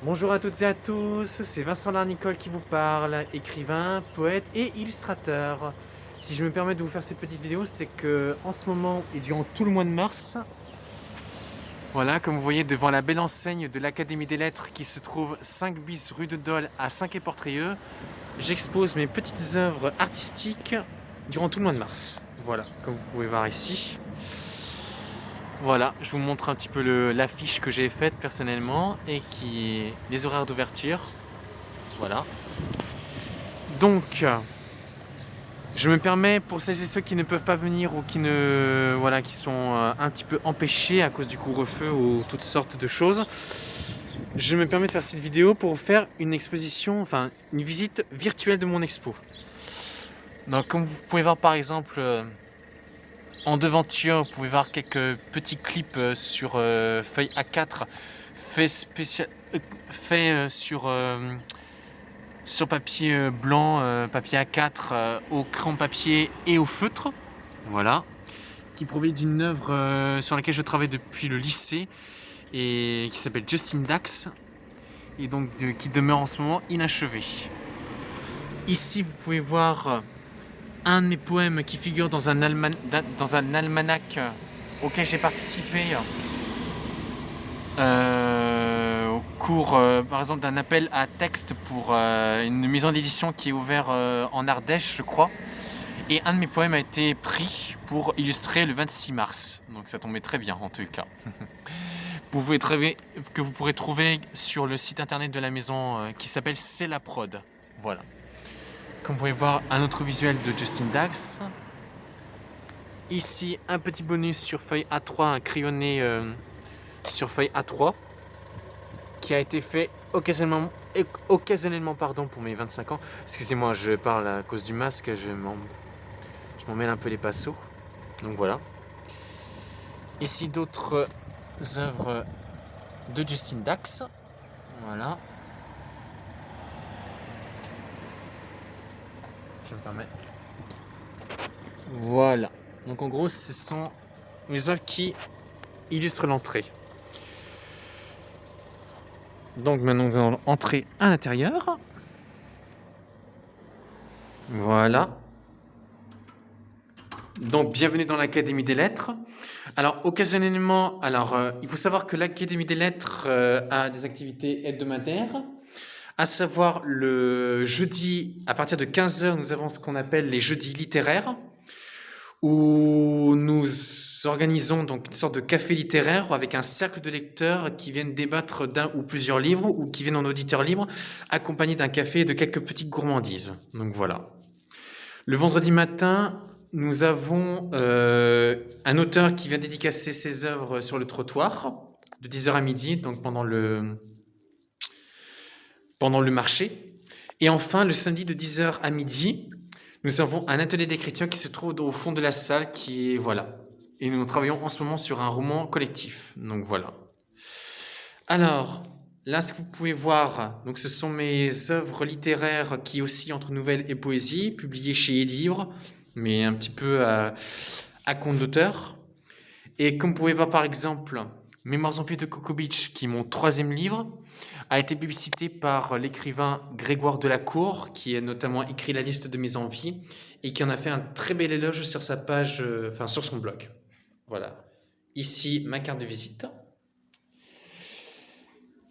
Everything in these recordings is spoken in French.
Bonjour à toutes et à tous, c'est Vincent Larnicole qui vous parle, écrivain, poète et illustrateur. Si je me permets de vous faire cette petite vidéo, c'est que en ce moment et durant tout le mois de mars, voilà, comme vous voyez devant la belle enseigne de l'Académie des Lettres qui se trouve 5 bis rue de Dole à Saint-Quay-Portrieux, j'expose mes petites œuvres artistiques durant tout le mois de mars. Voilà, comme vous pouvez voir ici. Voilà, je vous montre un petit peu l'affiche que j'ai faite personnellement et les horaires d'ouverture. Voilà. Donc, je me permets pour celles et ceux qui ne peuvent pas venir ou qui sont un petit peu empêchés à cause du couvre-feu ou toutes sortes de choses, je me permets de faire cette vidéo pour faire une exposition, enfin une visite virtuelle de mon expo. Donc, comme vous pouvez voir par exemple en devanture, vous pouvez voir quelques petits clips sur feuille A4 fait sur papier blanc, papier A4 au crayon papier et au feutre. Voilà. Qui provient d'une œuvre sur laquelle je travaille depuis le lycée et qui s'appelle Justin Dax et donc qui demeure en ce moment inachevé. Ici, vous pouvez voir un de mes poèmes qui figure dans un almanach auquel j'ai participé au cours, par exemple, d'un appel à texte pour une maison d'édition qui est ouverte en Ardèche, je crois. Et un de mes poèmes a été pris pour illustrer le 26 mars. Donc ça tombait très bien en tout cas. Que vous pourrez trouver sur le site internet de la maison qui s'appelle C'est la prod. Voilà. Comme vous pouvez voir, un autre visuel de Justin Dax. Ici, un petit bonus sur feuille A3, un crayonné sur feuille A3 qui a été fait occasionnellement pour mes 25 ans. Excusez-moi, je parle à cause du masque, je m'en mêle un peu les pinceaux. Donc voilà. Ici d'autres œuvres de Justin Dax. Voilà. Je me permets. Voilà. Donc en gros, ce sont les œuvres qui illustrent l'entrée. Donc maintenant, nous allons entrer à l'intérieur. Voilà. Donc bienvenue dans l'Académie des Lettres. Alors occasionnellement, il faut savoir que l'Académie des Lettres a des activités hebdomadaires. À savoir le jeudi, à partir de 15h, nous avons ce qu'on appelle les jeudis littéraires, où nous organisons donc une sorte de café littéraire avec un cercle de lecteurs qui viennent débattre d'un ou plusieurs livres ou qui viennent en auditeur libre, accompagnés d'un café et de quelques petites gourmandises. Donc voilà. Le vendredi matin, nous avons un auteur qui vient dédicacer ses œuvres sur le trottoir de 10h à midi, donc pendant le marché. Et enfin, le samedi de 10h à midi, nous avons un atelier d'écriture qui se trouve au fond de la salle qui est, voilà. Et nous travaillons en ce moment sur un roman collectif. Donc voilà. Alors, là, ce que vous pouvez voir, donc ce sont mes œuvres littéraires qui oscillent entre nouvelles et poésie, publiées chez Edivre, mais un petit peu à compte d'auteur. Et comme vous pouvez voir par exemple, Mémoires en fuite de Coco Beach, qui est mon 3e livre, a été publicité par l'écrivain Grégoire Delacour, qui a notamment écrit la liste de mes envies, et qui en a fait un très bel éloge sur sa page, sur son blog. Voilà. Ici, ma carte de visite.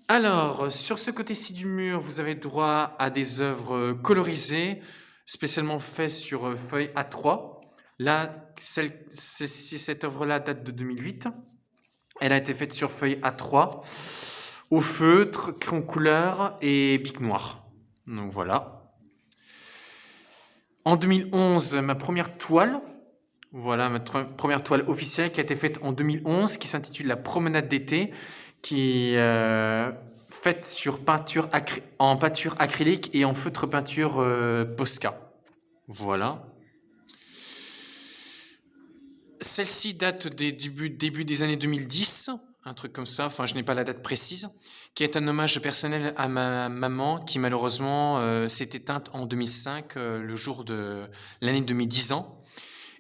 Alors, sur ce côté-ci du mur, vous avez droit à des œuvres colorisées, spécialement faites sur feuille A3. Là, cette œuvre-là date de 2008. Elle a été faite sur feuille A3, au feutre, crayon couleur et bic noir. Donc voilà. En 2011, ma première toile. Voilà, première toile officielle qui a été faite en 2011, qui s'intitule La promenade d'été, qui est faite sur en peinture acrylique et en feutre peinture Posca. Voilà. Celle-ci date des début des années 2010, un truc comme ça, enfin je n'ai pas la date précise, qui est un hommage personnel à ma maman qui malheureusement s'est éteinte en 2005, le jour de l'année de mes 10 ans.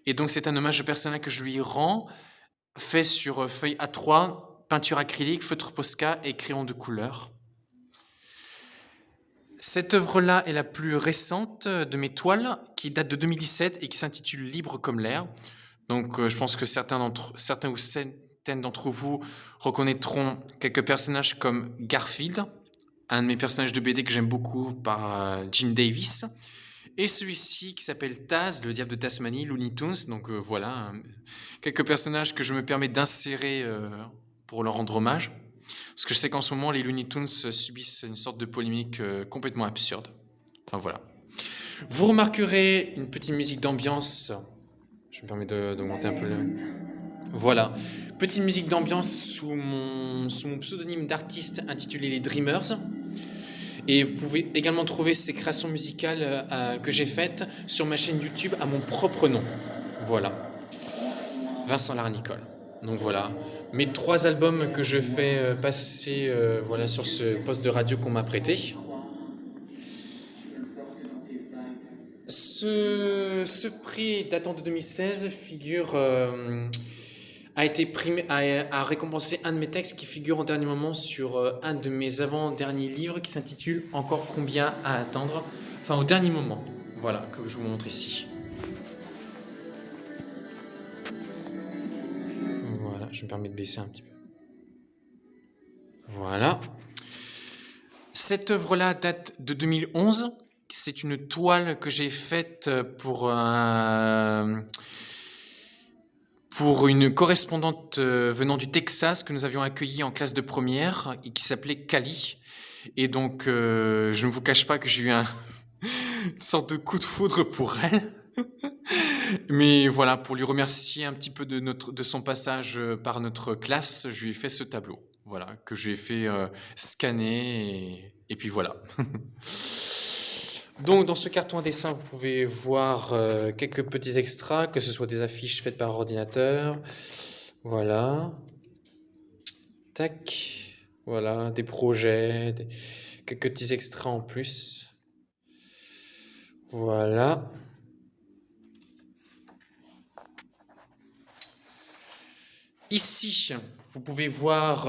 Et donc c'est un hommage personnel que je lui rends, fait sur feuille A3, peinture acrylique, feutre Posca et crayon de couleur. Cette œuvre-là est la plus récente de mes toiles, qui date de 2017 et qui s'intitule Libre comme l'air. Donc je pense que certains ou certaines d'entre vous reconnaîtront quelques personnages comme Garfield, un de mes personnages de BD que j'aime beaucoup par Jim Davis, et celui-ci qui s'appelle Taz, le diable de Tasmanie, Looney Tunes. Donc voilà, quelques personnages que je me permets d'insérer pour leur rendre hommage. Parce que je sais qu'en ce moment, les Looney Tunes subissent une sorte de polémique complètement absurde. Enfin voilà. Vous remarquerez une petite musique d'ambiance. Je me permets d'augmenter un peu le... Voilà. Petite musique d'ambiance sous mon pseudonyme d'artiste intitulé Les Dreamers. Et vous pouvez également trouver ces créations musicales que j'ai faites sur ma chaîne YouTube à mon propre nom. Voilà. Vincent Larnicole. Donc voilà. Mes 3 albums que je fais passer voilà, sur ce poste de radio qu'on m'a prêté. Ce prix datant de 2016 a récompensé un de mes textes qui figure en dernier moment sur un de mes avant-derniers livres qui s'intitule Encore combien à attendre. Enfin, au dernier moment. Voilà, que je vous montre ici. Voilà, je me permets de baisser un petit peu. Voilà. Cette œuvre-là date de 2011. C'est une toile que j'ai faite pour une correspondante venant du Texas que nous avions accueillie en classe de première et qui s'appelait Kali. Et donc, je ne vous cache pas que j'ai eu une sorte de coup de foudre pour elle. Mais voilà, pour lui remercier un petit peu de son passage par notre classe, je lui ai fait ce tableau. Voilà, que je lui ai fait scanner et puis voilà. Donc dans ce carton à dessin, vous pouvez voir quelques petits extras, que ce soit des affiches faites par ordinateur. Voilà. Tac. Voilà, des projets, quelques petits extras en plus. Voilà. Ici, vous pouvez voir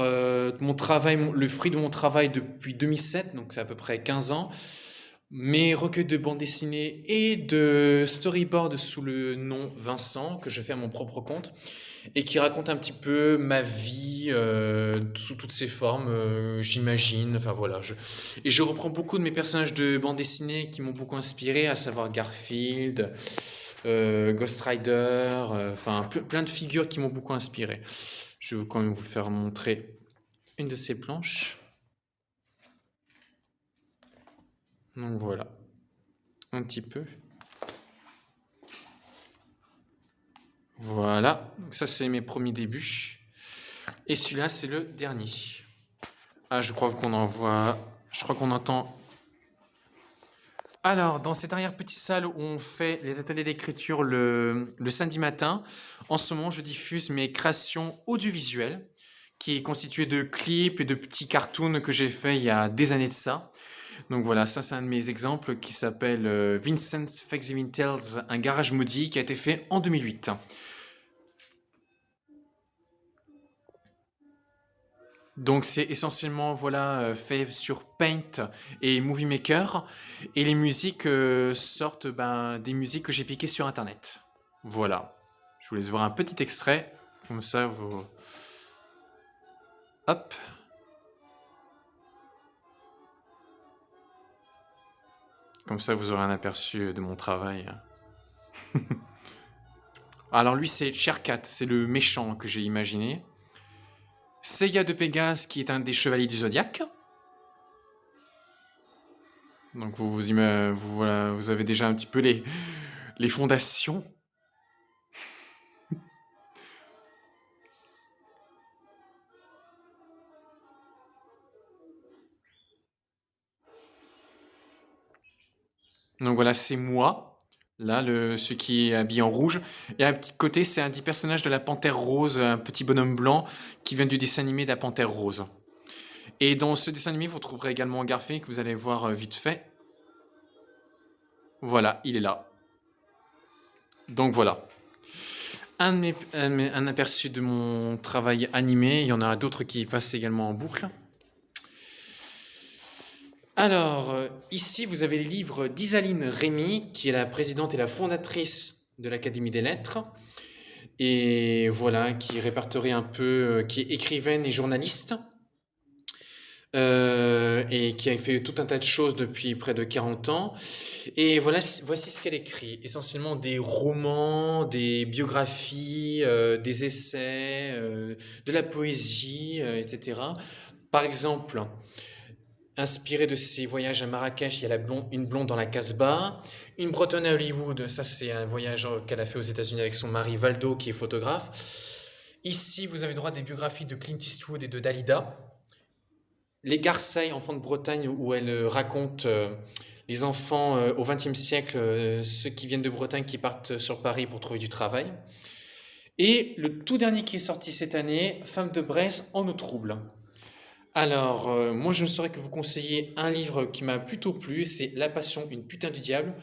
mon travail, le fruit de mon travail depuis 2007, donc c'est à peu près 15 ans. Mes recueils de bande dessinée et de storyboard sous le nom Vincent, que je fais à mon propre compte, et qui raconte un petit peu ma vie sous toutes ses formes, j'imagine. Enfin voilà. Et je reprends beaucoup de mes personnages de bande dessinée qui m'ont beaucoup inspiré, à savoir Garfield, Ghost Rider, enfin plein de figures qui m'ont beaucoup inspiré. Je vais quand même vous faire montrer une de ces planches. Donc voilà, un petit peu. Voilà, donc ça c'est mes premiers débuts. Et celui-là c'est le dernier. Ah, je crois qu'on entend. Alors, dans cette dernière petite salle où on fait les ateliers d'écriture le samedi matin, en ce moment je diffuse mes créations audiovisuelles, qui est constituée de clips et de petits cartoons que j'ai fait il y a des années de ça. Donc voilà, ça c'est un de mes exemples qui s'appelle Vincent's Thanksgiving Tales, un garage maudit, qui a été fait en 2008. Donc c'est essentiellement voilà, fait sur Paint et Movie Maker, et les musiques sortent des musiques que j'ai piquées sur internet. Voilà. Je vous laisse voir un petit extrait, comme ça vous... Hop. Comme ça vous aurez un aperçu de mon travail. Alors lui c'est Cherkat, c'est le méchant que j'ai imaginé. Seiya de Pégase qui est un des chevaliers du Zodiaque. Donc vous avez déjà un petit peu les fondations. Donc voilà, c'est moi, là, celui qui est habillé en rouge. Et à un petit côté, c'est un des personnages de la Panthère Rose, un petit bonhomme blanc qui vient du dessin animé de la Panthère Rose. Et dans ce dessin animé, vous trouverez également Garfield que vous allez voir vite fait. Voilà, il est là. Donc voilà. Un aperçu de mon travail animé. Il y en a d'autres qui passent également en boucle. Alors, ici, vous avez les livres d'Isaline Rémy, qui est la présidente et la fondatrice de l'Académie des Lettres, et voilà, qui répertorie un peu, qui est écrivaine et journaliste, et qui a fait tout un tas de choses depuis près de 40 ans. Et voilà, voici ce qu'elle écrit. Essentiellement des romans, des biographies, des essais, de la poésie, etc. Par exemple, inspiré de ses voyages à Marrakech, il y a une blonde dans la Casbah. Une Bretonne à Hollywood, ça c'est un voyage qu'elle a fait aux États-Unis avec son mari Valdo, qui est photographe. Ici, vous avez droit à des biographies de Clint Eastwood et de Dalida. Les Garçailles, enfants de Bretagne, où elle raconte les enfants au XXe siècle, ceux qui viennent de Bretagne, qui partent sur Paris pour trouver du travail. Et le tout dernier qui est sorti cette année, Femme de Bresse en eau trouble. Alors, moi je ne saurais que vous conseiller un livre qui m'a plutôt plu, c'est La Passion, une putain du diable,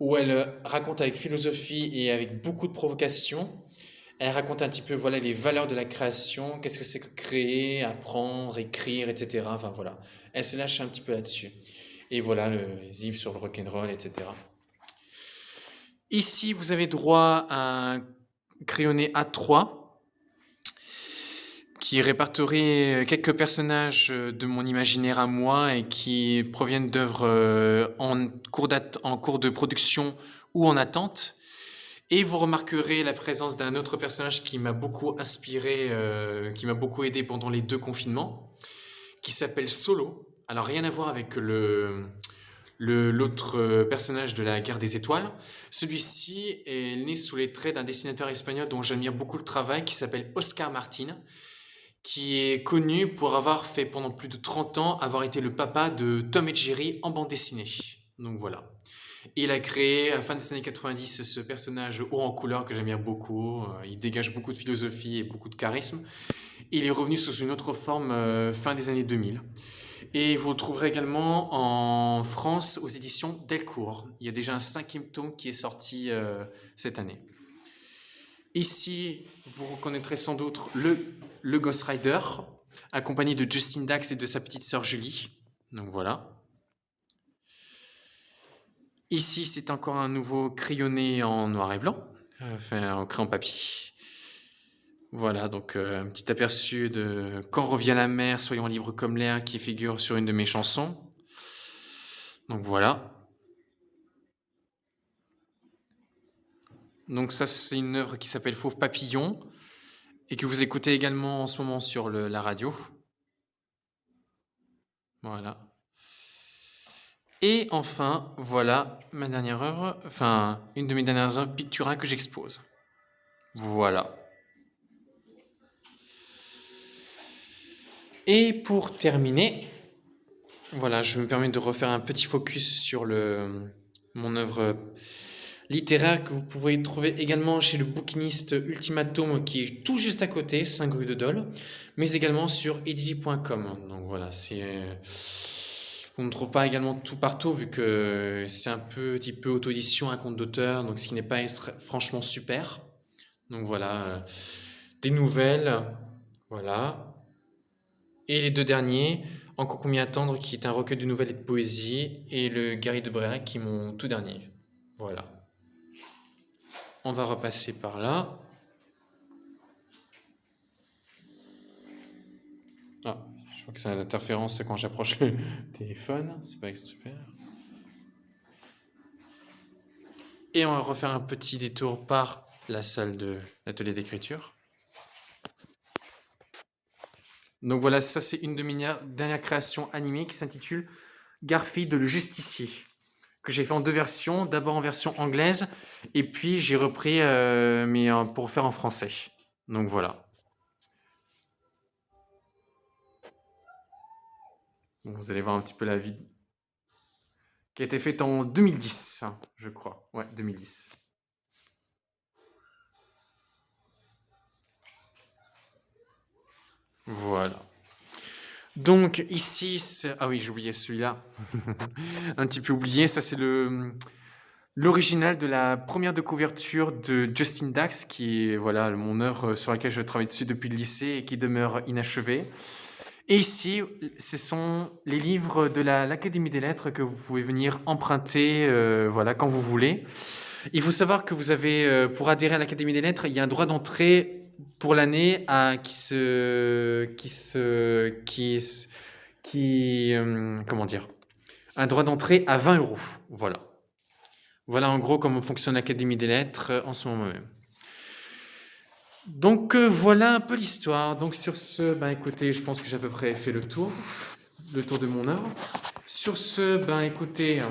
où elle raconte avec philosophie et avec beaucoup de provocation. Elle raconte un petit peu voilà, les valeurs de la création, qu'est-ce que c'est que créer, apprendre, écrire, etc. Enfin voilà, elle se lâche un petit peu là-dessus. Et voilà, le livre sur le rock'n'roll, etc. Ici, vous avez droit à un crayonné A3 qui répertorie quelques personnages de mon imaginaire à moi et qui proviennent d'œuvres en cours de production ou en attente. Et vous remarquerez la présence d'un autre personnage qui m'a beaucoup inspiré, qui m'a beaucoup aidé pendant les 2 confinements, qui s'appelle Solo. Alors rien à voir avec l'autre personnage de la Guerre des Étoiles. Celui-ci est né sous les traits d'un dessinateur espagnol dont j'admire beaucoup le travail, qui s'appelle Oscar Martin, qui est connu pour avoir fait pendant plus de 30 ans, avoir été le papa de Tom et Jerry en bande dessinée. Donc voilà. Il a créé, à la fin des années 90, ce personnage haut en couleur que j'aime bien beaucoup. Il dégage beaucoup de philosophie et beaucoup de charisme. Il est revenu sous une autre forme fin des années 2000. Et vous le trouverez également en France aux éditions Delcourt. Il y a déjà un 5e tome qui est sorti cette année. Ici, vous reconnaîtrez sans doute le Ghost Rider, accompagné de Justin Dax et de sa petite sœur Julie. Donc voilà. Ici, c'est encore un nouveau crayonné en noir et blanc, enfin en crayon papier. Voilà, donc un petit aperçu de Quand revient la mer, soyons libres comme l'air, qui figure sur une de mes chansons. Donc voilà. Donc ça, c'est une œuvre qui s'appelle Fauve Papillon et que vous écoutez également en ce moment sur la radio. Voilà. Et enfin, voilà ma dernière œuvre, enfin une de mes dernières œuvres Pictura que j'expose. Voilà. Et pour terminer, voilà, je me permets de refaire un petit focus sur mon œuvre littéraire que vous pouvez trouver également chez le bouquiniste Ultimatum qui est tout juste à côté, 5 rue de Dole, mais également sur edgy.com. Donc voilà, on ne trouve pas également tout partout vu que c'est un petit peu auto-édition, un compte d'auteur, donc ce qui n'est pas franchement super. Donc voilà, des nouvelles, voilà. Et les 2 derniers, Encore combien attendre, qui est un recueil de nouvelles et de poésie, et le Gary de Bréac, qui est mon tout dernier. Voilà. On va repasser par là. Ah, je crois que c'est l'interférence quand j'approche le téléphone. C'est pas super. Et on va refaire un petit détour par la salle de l'atelier d'écriture. Donc voilà, ça c'est une de mes dernières créations animées qui s'intitule Garfield le Justicier, que j'ai fait en 2 versions, d'abord en version anglaise, et puis j'ai repris mais pour faire en français. Donc voilà. Donc, vous allez voir un petit peu la vie qui a été faite en 2010, je crois. Ouais, 2010. Voilà. Donc ici, ah oui, j'ai oublié celui-là. Un petit peu oublié, ça c'est l'original de la première de couverture de Justin Dax, qui est voilà, mon œuvre sur laquelle je travaille dessus depuis le lycée et qui demeure inachevée. Et ici, ce sont les livres de l'Académie des Lettres que vous pouvez venir emprunter voilà, quand vous voulez. Il faut savoir que vous avez, pour adhérer à l'Académie des Lettres, il y a un droit d'entrée pour l'année comment dire, un droit d'entrée à 20 €. Voilà. Voilà en gros comment fonctionne l'Académie des Lettres en ce moment même. Donc voilà un peu l'histoire. Donc sur ce, ben écoutez, je pense que j'ai à peu près fait le tour de mon œuvre. Sur ce, ben écoutez,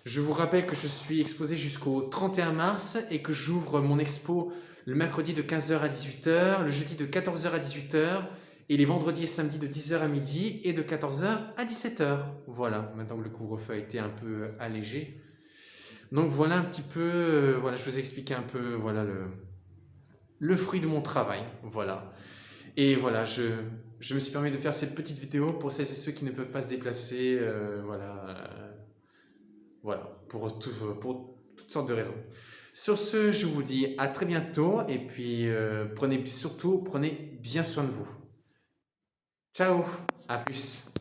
je vous rappelle que je suis exposé jusqu'au 31 mars et que j'ouvre mon expo le mercredi de 15h à 18h, le jeudi de 14h à 18h et les vendredis et samedis de 10h à midi et de 14h à 17h. Voilà, maintenant que le couvre-feu a été un peu allégé. Donc voilà un petit peu, voilà, je vous ai expliqué un peu voilà, le fruit de mon travail. Voilà. Et voilà, je me suis permis de faire cette petite vidéo pour celles et ceux qui ne peuvent pas se déplacer, voilà, pour toutes sortes de raisons. Sur ce, je vous dis à très bientôt et puis prenez bien soin de vous. Ciao, à plus.